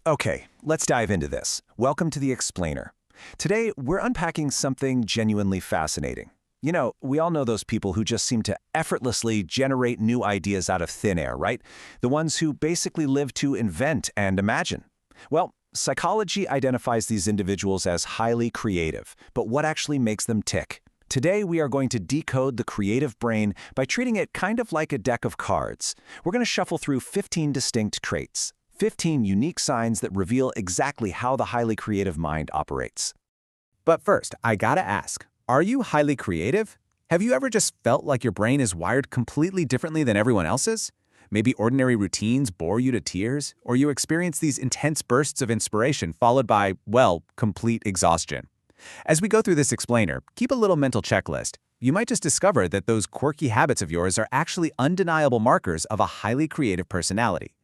Okay, let's dive into this. Welcome to The Explainer. Today, we're unpacking something genuinely fascinating. We all know those people who just seem to effortlessly generate new ideas out of thin air, right? The ones who basically live to invent and imagine. Well, psychology identifies these individuals as highly creative, but what actually makes them tick? Today, we are going to decode the creative brain by treating it kind of like a deck of cards. We're going to shuffle through 15 distinct traits. 15 unique signs that reveal exactly how the highly creative mind operates. But first, I gotta ask, are you highly creative? Have you ever just felt like your brain is wired completely differently than everyone else's? Maybe ordinary routines bore you to tears, or you experience these intense bursts of inspiration followed by, well, complete exhaustion. As we go through this explainer, keep a little mental checklist. You might just discover that those quirky habits of yours are actually undeniable markers of a highly creative personality.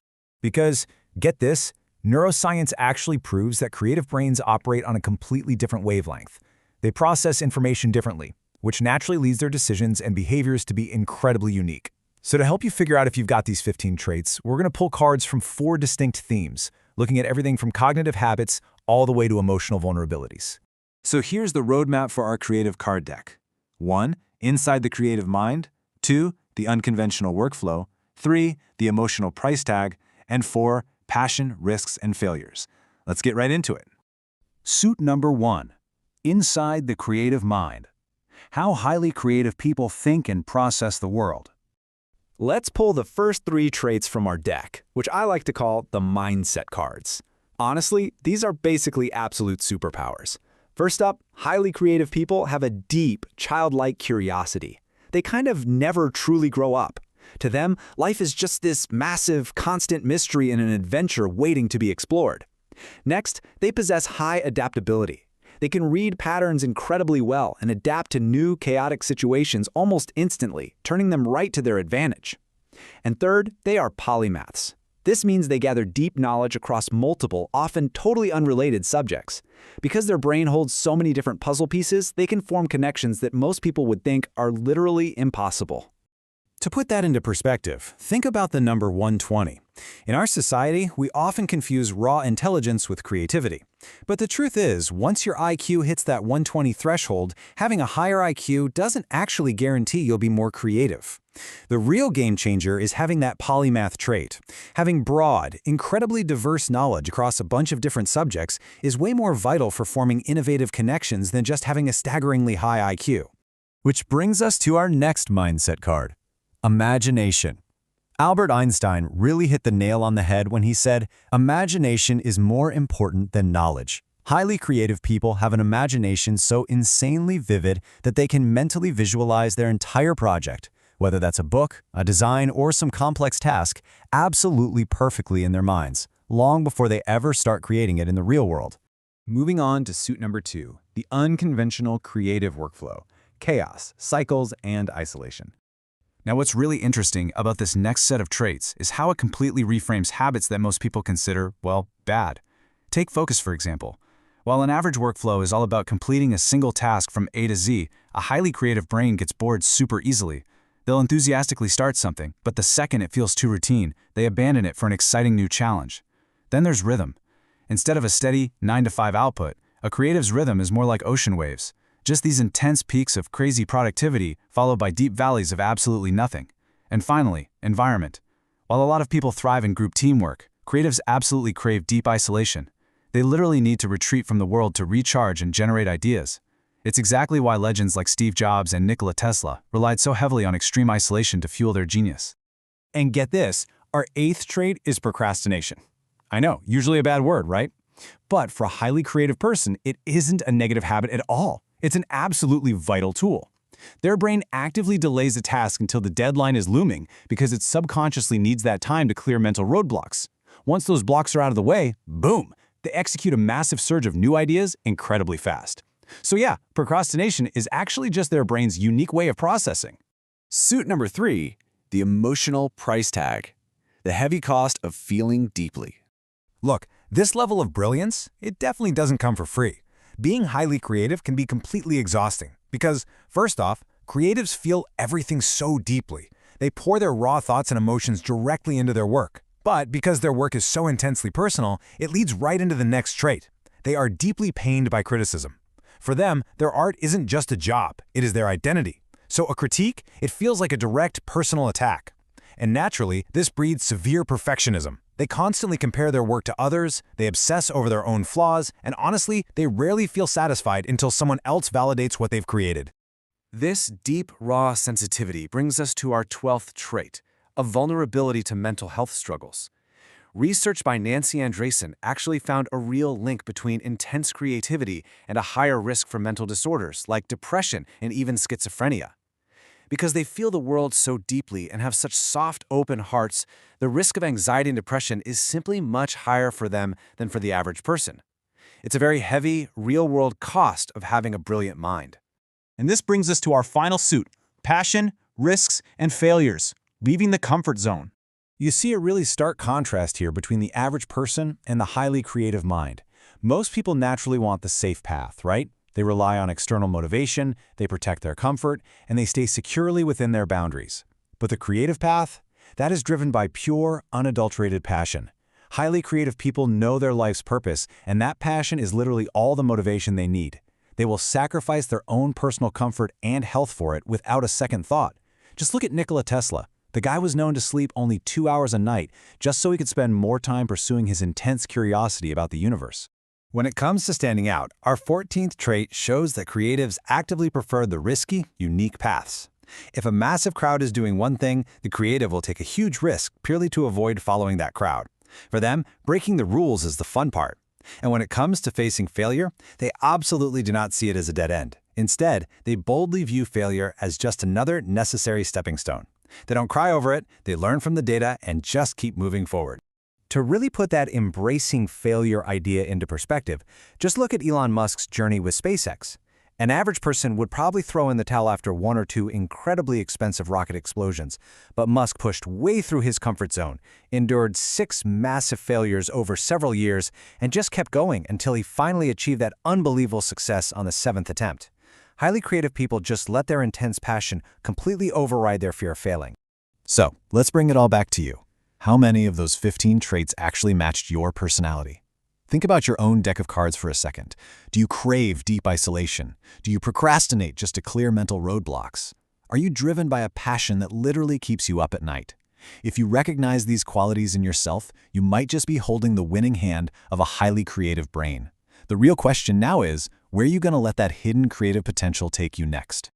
Because, get this, neuroscience actually proves that creative brains operate on a completely different wavelength. They process information differently, which naturally leads their decisions and behaviors to be incredibly unique. So to help you figure out if you've got these 15 traits, we're going to pull cards from 4 distinct themes, looking at everything from cognitive habits all the way to emotional vulnerabilities. So here's the roadmap for our creative card deck. 1. Inside the creative mind. 2. The unconventional workflow. 3. The emotional price tag. And 4. Passion, risks, and failures. Let's get right into it. Suit number 1. Inside the creative mind. How highly creative people think and process the world. Let's pull the first 3 traits from our deck, which I like to call the mindset cards. Honestly, these are basically absolute superpowers. First up, highly creative people have a deep, childlike curiosity. They kind of never truly grow up. To them, life is just this massive, constant mystery and an adventure waiting to be explored. Next, they possess high adaptability. They can read patterns incredibly well and adapt to new, chaotic situations almost instantly, turning them right to their advantage. And third, they are polymaths. This means they gather deep knowledge across multiple, often totally unrelated subjects. Because their brain holds so many different puzzle pieces, they can form connections that most people would think are literally impossible. To put that into perspective, think about the number 120. In our society, we often confuse raw intelligence with creativity. But the truth is, once your IQ hits that 120 threshold, having a higher IQ doesn't actually guarantee you'll be more creative. The real game changer is having that polymath trait. Having broad, incredibly diverse knowledge across a bunch of different subjects is way more vital for forming innovative connections than just having a staggeringly high IQ. Which brings us to our next mindset card. Imagination. Albert Einstein really hit the nail on the head when he said, "Imagination is more important than knowledge." Highly creative people have an imagination so insanely vivid that they can mentally visualize their entire project, whether that's a book, a design, or some complex task, absolutely perfectly in their minds, long before they ever start creating it in the real world. Moving on to suit number 2, the unconventional creative workflow, chaos, cycles, and isolation. Now, what's really interesting about this next set of traits is how it completely reframes habits that most people consider, well, bad. Take focus, for example. While an average workflow is all about completing a single task from A to Z, a highly creative brain gets bored super easily. They'll enthusiastically start something, but the second it feels too routine, they abandon it for an exciting new challenge. Then there's rhythm. Instead of a steady 9-to-5 output, a creative's rhythm is more like ocean waves. Just these intense peaks of crazy productivity followed by deep valleys of absolutely nothing. And finally, environment. While a lot of people thrive in group teamwork, creatives absolutely crave deep isolation. They literally need to retreat from the world to recharge and generate ideas. It's exactly why legends like Steve Jobs and Nikola Tesla relied so heavily on extreme isolation to fuel their genius. And get this, our 8th trait is procrastination. I know, usually a bad word, right? But for a highly creative person, it isn't a negative habit at all. It's an absolutely vital tool. Their brain actively delays a task until the deadline is looming because it subconsciously needs that time to clear mental roadblocks. Once those blocks are out of the way, boom, they execute a massive surge of new ideas incredibly fast. So yeah, procrastination is actually just their brain's unique way of processing. Suit number 3, the emotional price tag. The heavy cost of feeling deeply. Look, this level of brilliance, it definitely doesn't come for free. Being highly creative can be completely exhausting because, first off, creatives feel everything so deeply. They pour their raw thoughts and emotions directly into their work. But because their work is so intensely personal, it leads right into the next trait. They are deeply pained by criticism. For them, their art isn't just a job, it is their identity. So a critique, it feels like a direct personal attack. And naturally, this breeds severe perfectionism. They constantly compare their work to others, they obsess over their own flaws, and honestly, they rarely feel satisfied until someone else validates what they've created. This deep, raw sensitivity brings us to our 12th trait, a vulnerability to mental health struggles. Research by Nancy Andreessen actually found a real link between intense creativity and a higher risk for mental disorders like depression and even schizophrenia. Because they feel the world so deeply and have such soft, open hearts, the risk of anxiety and depression is simply much higher for them than for the average person. It's a very heavy, real-world cost of having a brilliant mind. And this brings us to our final suit: passion, risks, and failures, leaving the comfort zone. You see a really stark contrast here between the average person and the highly creative mind. Most people naturally want the safe path, right? They rely on external motivation, they protect their comfort, and they stay securely within their boundaries. But the creative path? That is driven by pure, unadulterated passion. Highly creative people know their life's purpose, and that passion is literally all the motivation they need. They will sacrifice their own personal comfort and health for it without a second thought. Just look at Nikola Tesla. The guy was known to sleep only 2 hours a night just so he could spend more time pursuing his intense curiosity about the universe. When it comes to standing out, our 14th trait shows that creatives actively prefer the risky, unique paths. If a massive crowd is doing one thing, the creative will take a huge risk purely to avoid following that crowd. For them, breaking the rules is the fun part. And when it comes to facing failure, they absolutely do not see it as a dead end. Instead, they boldly view failure as just another necessary stepping stone. They don't cry over it, they learn from the data and just keep moving forward. To really put that embracing failure idea into perspective, just look at Elon Musk's journey with SpaceX. An average person would probably throw in the towel after 1 or 2 incredibly expensive rocket explosions, but Musk pushed way through his comfort zone, endured 6 massive failures over several years, and just kept going until he finally achieved that unbelievable success on the 7th attempt. Highly creative people just let their intense passion completely override their fear of failing. So, let's bring it all back to you. How many of those 15 traits actually matched your personality? Think about your own deck of cards for a second. Do you crave deep isolation? Do you procrastinate just to clear mental roadblocks? Are you driven by a passion that literally keeps you up at night? If you recognize these qualities in yourself, you might just be holding the winning hand of a highly creative brain. The real question now is, where are you going to let that hidden creative potential take you next?